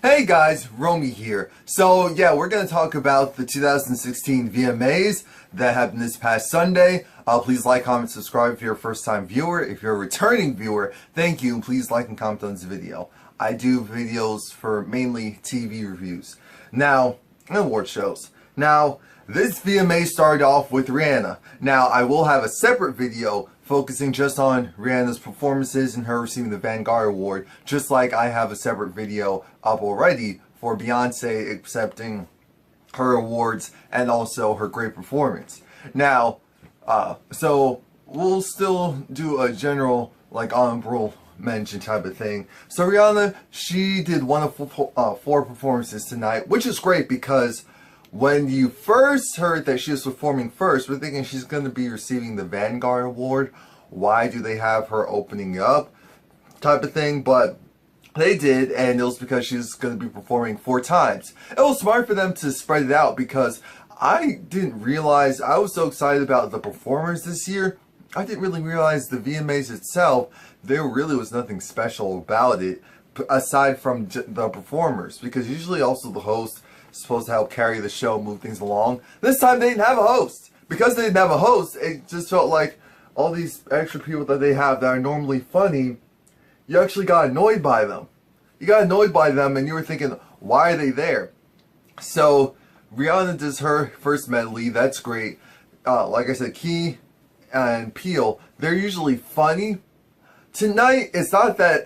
Hey guys, Romie here. So yeah, we're going to talk about the 2016 VMAs that happened this past Sunday. Please like, comment, subscribe if you're a first time viewer. If you're a returning viewer, thank you. Please like and comment on this video. I do videos for mainly TV reviews. Now, and award shows. Now, this VMA started off with Rihanna. Now, I will have a separate video focusing just on Rihanna's performances and her receiving the Vanguard Award, just like I have a separate video up already for Beyonce accepting her awards and also her great performance. Now, so we'll still do a general, like, honorable mention type of thing. So Rihanna, she did one of four performances tonight, which is great because when you first heard that she was performing first, we're thinking she's going to be receiving the Vanguard Award. Why do they have her opening up? Type of thing. But they did, and it was because she's going to be performing 4 times. It was smart for them to spread it out because I didn't realize, I was so excited about the performers this year. I didn't really realize the VMAs itself, there really was nothing special about it aside from the performers, because usually also the host supposed to help carry the show, move things along. This time they didn't have a host. Because they didn't have a host, it just felt like all these extra people that they have that are normally funny, you actually got annoyed by them. You got annoyed by them and you were thinking, why are they there? So Rihanna does her first medley, that's great. Like I said, Key and Peel, they're usually funny. Tonight, it's not that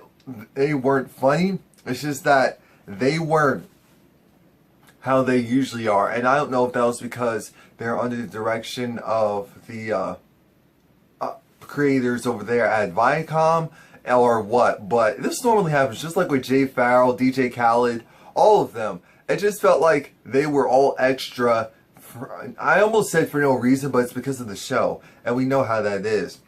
they weren't funny, it's just that they weren't how they usually are. And I don't know if that was because they're under the direction of the creators over there at Viacom or what, but this normally happens just like with Jay Farrell, DJ Khaled, all of them. It just felt like they were all extra, I almost said for no reason, but it's because of the show, and we know how that is.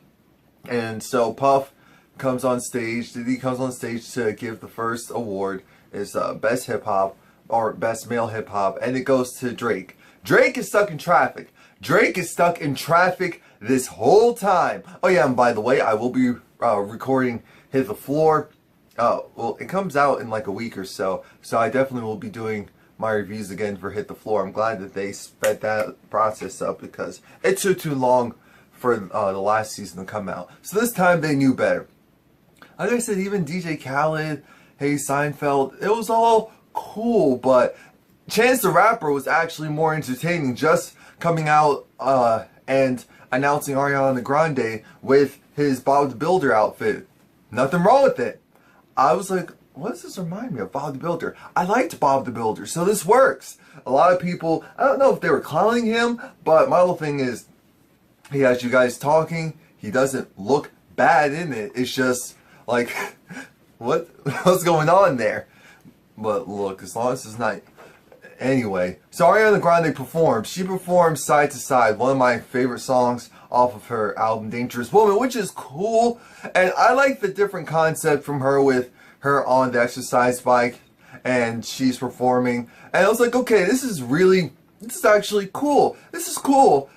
And so Puff comes on stage, Diddy comes on stage to give the first award, is Best Hip Hop, or Best Male Hip Hop, and it goes to Drake. Drake is stuck in traffic. Drake is stuck in traffic this whole time. Oh yeah, and by the way, I will be recording Hit the Floor. Well, it comes out in like a week or so, so I definitely will be doing my reviews again for Hit the Floor. I'm glad that they sped that process up because it took too long for the last season to come out. So this time they knew better. Like I said, even DJ Khaled, Hey Seinfeld, it was all cool, but Chance the Rapper was actually more entertaining, just coming out and announcing Ariana Grande with his Bob the Builder outfit. Nothing wrong with it. I was like, what does this remind me of? Bob the Builder. I liked Bob the Builder, so this works. A lot of people, I don't know if they were clowning him, but my whole thing is, he has you guys talking, he doesn't look bad in it, it's just like, what's going on there? But look, as long as it's not... Anyway, so Ariana Grande performed. She performed Side to Side, one of my favorite songs off of her album Dangerous Woman, which is cool. And I like the different concept from her with her on the exercise bike and she's performing. And I was like, okay, this is actually cool. This is cool.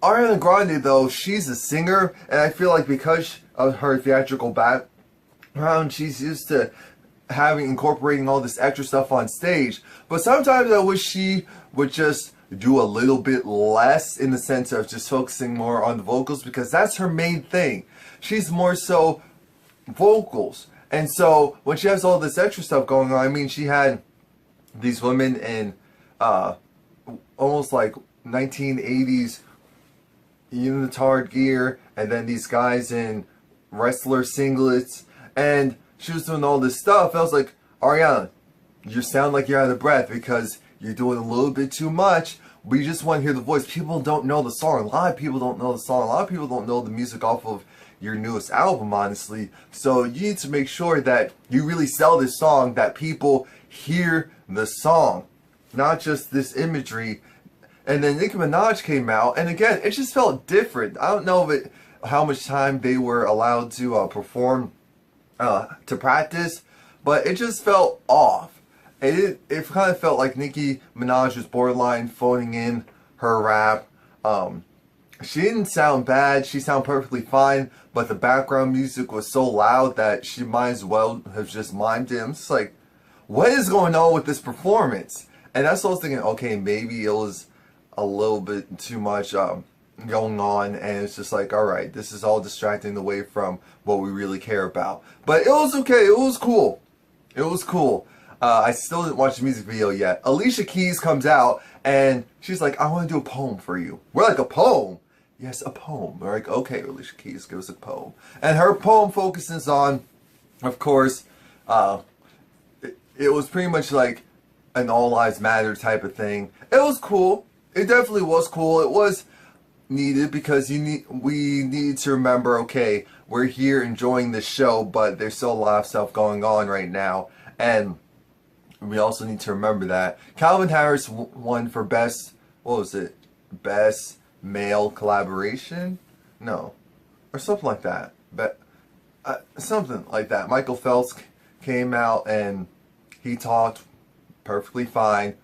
Ariana Grande, though, she's a singer, and I feel like because of her theatrical background, she's used to incorporating all this extra stuff on stage. But sometimes I wish she would just do a little bit less in the sense of just focusing more on the vocals, because that's her main thing. She's more so vocals. And so when she has all this extra stuff going on, I mean, she had these women in almost like 1980s unitard gear, and then these guys in wrestler singlets, and she was doing all this stuff. I was like, Ariana, you sound like you're out of breath because you're doing a little bit too much. We just want to hear the voice. People don't know the song. A lot of people don't know the song. A lot of people don't know the music off of your newest album, honestly. So you need to make sure that you really sell this song, that people hear the song, not just this imagery. And then Nicki Minaj came out, and again, it just felt different. I don't know how much time they were allowed to perform, to practice, but it just felt off. It kind of felt like Nicki Minaj was borderline phoning in her rap. She didn't sound bad, she sounded perfectly fine, but the background music was so loud that she might as well have just mimed it. I'm just like, what is going on with this performance? And that's what I was thinking, okay, maybe it was a little bit too much going on, and it's just like, alright, this is all distracting away from what we really care about. But it was okay, it was cool. It was cool. I still didn't watch the music video yet. Alicia Keys comes out, and she's like, I want to do a poem for you. We're like, a poem? Yes, a poem. We're like, okay, Alicia Keys, give us a poem. And her poem focuses on, of course, it was pretty much like an all lives matter type of thing. It was cool. It definitely was cool. It was needed because we need to remember, okay, we're here enjoying the show, but there's still a lot of stuff going on right now, and we also need to remember that. Calvin Harris won for best, what was it, best male collaboration? No, or something like that. But something like that. Michael Phelps came out and he talked perfectly fine.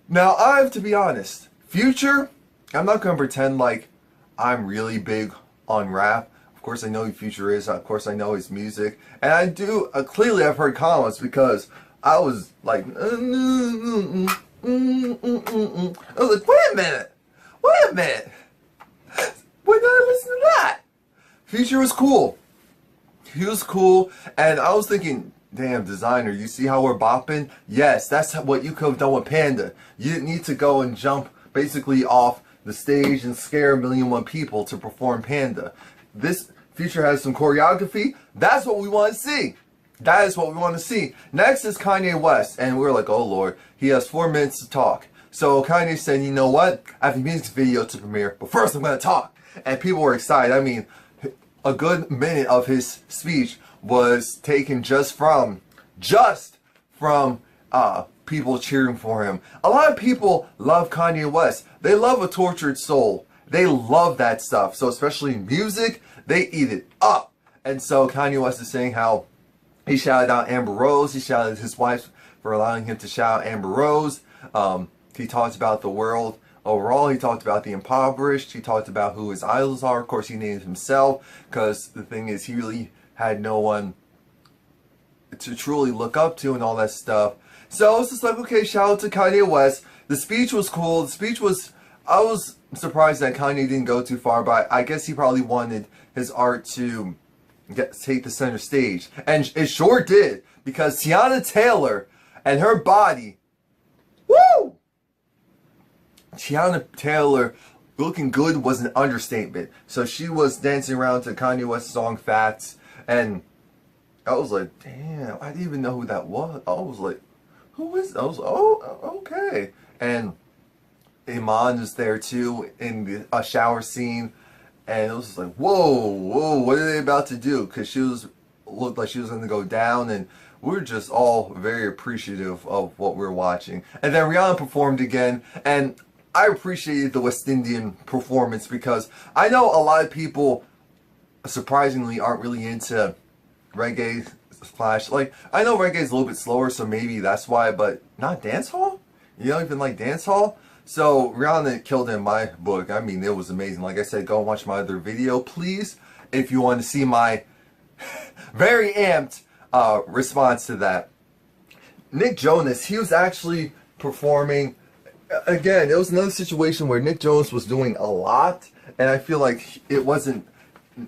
Now, I have to be honest, Future, I'm not going to pretend like I'm really big on rap. Of course I know who Future is, of course I know his music, and I do, clearly I've heard comments because I was like, I was like, wait a minute, when did I listen to that? Future was cool. He was cool, and I was thinking, damn, designer, you see how we're bopping? Yes, that's what you could have done with Panda. You didn't need to go and jump basically off the stage and scare 1,000,001 people to perform Panda. This Future has some choreography. That's what we want to see. That is what we want to see. Next is Kanye West, and we're like, oh Lord, he has 4 minutes to talk. So Kanye said, you know what? I have a music video to premiere, but first I'm going to talk. And people were excited. I mean, a good minute of his speech was taken just from people cheering for him. A lot of people love Kanye West. They love a tortured soul. They love that stuff. So especially music, they eat it up. And so Kanye West is saying how he shouted out Amber Rose. He shouted his wife for allowing him to shout out Amber Rose. He talked about the world overall. He talked about the impoverished. He talked about who his idols are. Of course, he named himself because the thing is, he really had no one to truly look up to and all that stuff. So it's just like, okay, shout out to Kanye West. The speech was cool. The speech was, I was surprised that Kanye didn't go too far, but I guess he probably wanted his art to take the center stage. And it sure did, because Tiana Taylor and her body, woo! Tiana Taylor looking good was an understatement. So she was dancing around to Kanye West's song Facts, and I was like, damn, I didn't even know who that was. I was like, who is, I was like, oh, okay. And Iman is there too in a shower scene, and it was just like, whoa, what are they about to do? Because she looked like she was going to go down, and we were just all very appreciative of what we were watching. And then Rihanna performed again, and I appreciated the West Indian performance because I know a lot of people, surprisingly, aren't really into reggae slash, like, I know reggae is a little bit slower, so maybe that's why, but not dancehall? You don't even like dancehall? So Rihanna killed it in my book. I mean, it was amazing. Like I said, go and watch my other video, please, if you want to see my very amped response to that. Nick Jonas, he was actually performing. Again, it was another situation where Nick Jonas was doing a lot, and I feel like it wasn't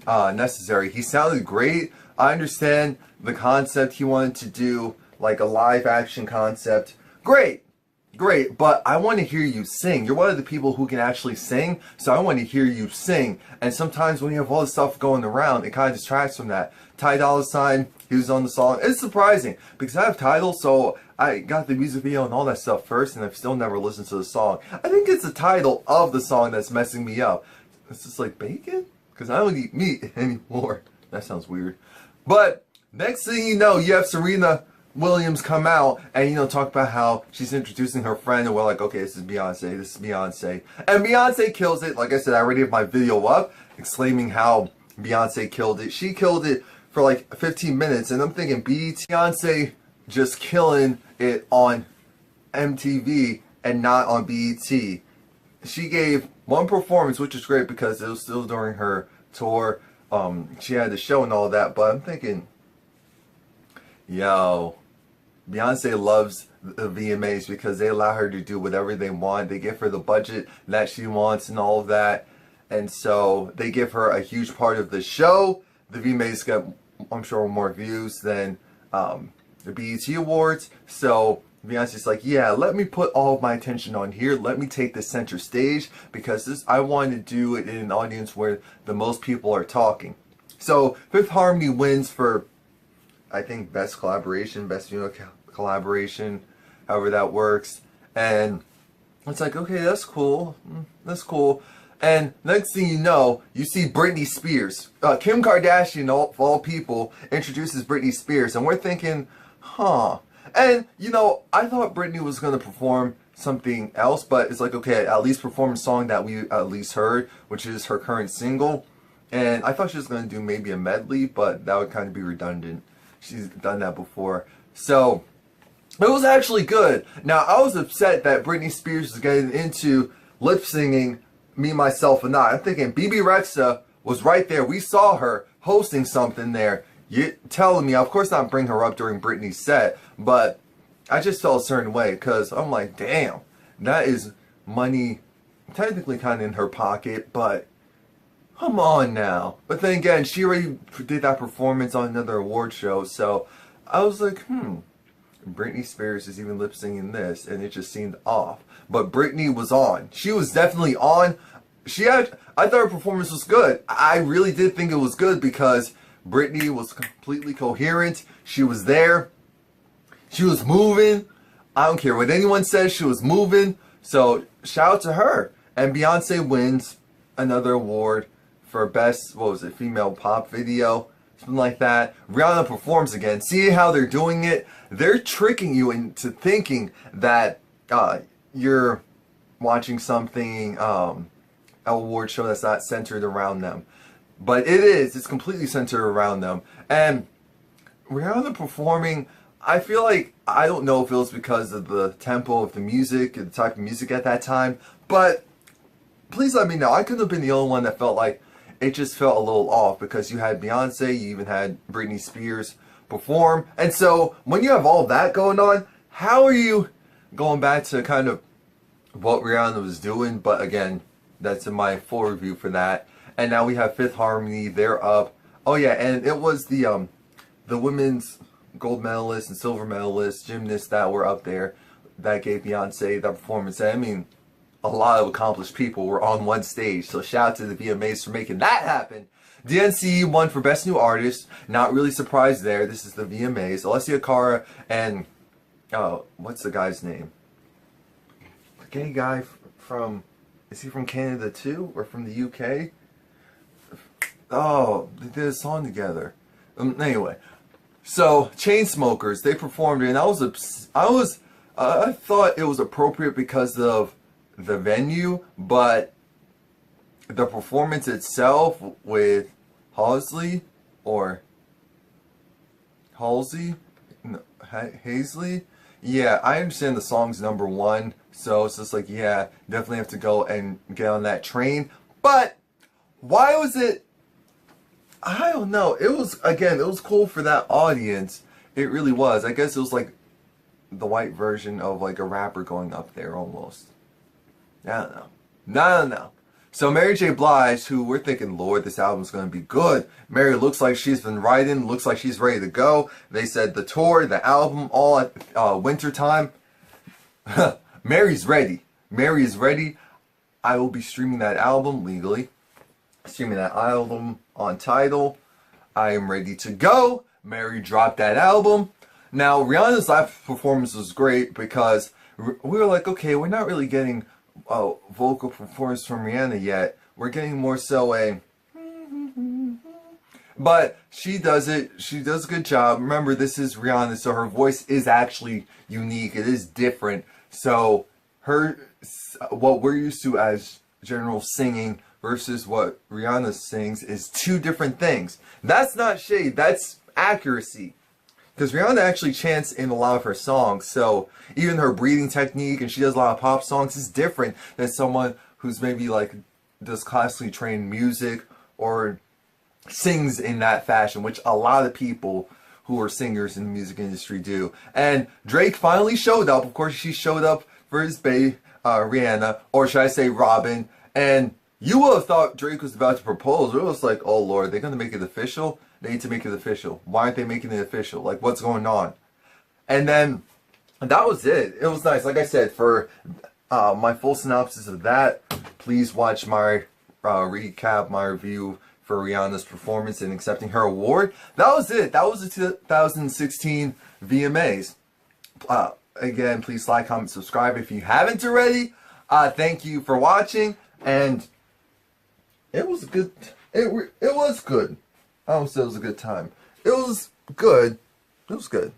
necessary. He sounded great. I understand the concept he wanted to do, like a live action concept. Great, but I want to hear you sing. You're one of the people who can actually sing, so I want to hear you sing. And sometimes when you have all this stuff going around, it kind of distracts from that. Ty Dolla $ign, he was on the song. It's surprising because I have Tidal, so I got the music video and all that stuff first, and I've still never listened to the song. I think it's the title of the song that's messing me up. It's just like bacon? Because I don't eat meat anymore. That sounds weird. But next thing you know, you have Serena Williams come out and, talk about how she's introducing her friend, and we're like, okay, this is Beyonce. And Beyonce kills it. Like I said, I already have my video up exclaiming how Beyonce killed it. She killed it for like 15 minutes, and I'm thinking, Beyonce just killing it on MTV and not on BET. She gave one performance, which is great because it was still during her tour. She had the show and all that, but I'm thinking, yo, Beyonce loves the VMAs because they allow her to do whatever they want. They give her the budget that she wants and all of that. And so they give her a huge part of the show. The VMAs get, I'm sure, more views than the BET Awards. So Beyonce's like, yeah, let me put all of my attention on here. Let me take the center stage because I want to do it in an audience where the most people are talking. So Fifth Harmony wins for, I think, best collaboration, best collaboration, however that works. And it's like, okay, that's cool. That's cool. And next thing you know, you see Britney Spears. Kim Kardashian, of all people, introduces Britney Spears. And we're thinking, huh. And, you know, I thought Britney was going to perform something else. But it's like, okay, at least perform a song that we at least heard, which is her current single. And I thought she was going to do maybe a medley, but that would kind of be redundant. She's done that before. So it was actually good. Now, I was upset that Britney Spears was getting into lip singing Me, Myself, and I. I'm thinking BB Rexa was right there. We saw her hosting something there. You're telling me, of course not bring her up during Britney's set, but I just felt a certain way because I'm like, damn, that is money technically kind of in her pocket, but come on now. But then again, she already did that performance on another award show, so I was like, Britney Spears is even lip singing this, and it just seemed off. But Britney was on. She was definitely on. I thought her performance was good. I really did think it was good because Britney was completely coherent. She was there. She was moving. I don't care what anyone says, she was moving. So shout out to her. And Beyonce wins another award for best, what was it, female pop video. Something like that. Rihanna performs again. See how they're doing it? They're tricking you into thinking that you're watching something, an award show that's not centered around them. But it is. It's completely centered around them. And Rihanna performing, I feel like, I don't know if it was because of the tempo of the music, the type of music at that time, but please let me know. I couldn't have been the only one that felt like it just felt a little off because you had Beyonce, you even had Britney Spears perform. And so when you have all that going on, how are you going back to kind of what Rihanna was doing? But again, that's in my full review for that. And now we have Fifth Harmony, they're up. Oh yeah, and it was the women's gold medalists and silver medalists, gymnasts that were up there that gave Beyonce that performance. And I mean, a lot of accomplished people were on one stage, so shout out to the VMAs for making that happen. DNC won for Best New Artist. Not really surprised there. This is the VMAs. Alessia Cara and what's the guy's name? The gay guy from, is he from Canada too, or from the UK? Oh, they did a song together. Anyway, so Chainsmokers, they performed it, and I thought it was appropriate because of the venue, but the performance itself with Halsey, yeah, I understand the song's #1, so it's just like, yeah, definitely have to go and get on that train. But why was it, I don't know, it was, again, it was cool for that audience. It really was. I guess it was like the white version of like a rapper going up there almost. I don't know. No. So Mary J. Blige, who we're thinking, Lord, this album's going to be good. Mary looks like she's been writing, looks like she's ready to go. They said the tour, the album, all at winter time. Mary's ready. Mary is ready. I will be streaming that album legally. Streaming that album on Tidal. I am ready to go. Mary dropped that album. Now, Rihanna's live performance was great because we were like, okay, we're not really getting vocal performance from Rihanna yet. We're getting more so a but she does it. She does a good job. Remember, this is Rihanna, so her voice is actually unique. It is different. So what we're used to as general singing versus what Rihanna sings is two different things. That's not shade. That's accuracy. Because Rihanna actually chants in a lot of her songs, so even her breathing technique, and she does a lot of pop songs, is different than someone who's maybe like does classically trained music or sings in that fashion, which a lot of people who are singers in the music industry do. And Drake finally showed up. Of course, she showed up for his bae, Rihanna, or should I say Robin. And you would have thought Drake was about to propose. It was like, oh Lord, they're going to make it official? They need to make it official. Why aren't they making it official? Like, what's going on? And then, that was it. It was nice. Like I said, for my full synopsis of that, please watch my recap, my review for Rihanna's performance in accepting her award. That was it. That was the 2016 VMAs. Again, please like, comment, subscribe if you haven't already. Thank you for watching, and it was good. It was good. I don't say it was a good time. It was good. It was good.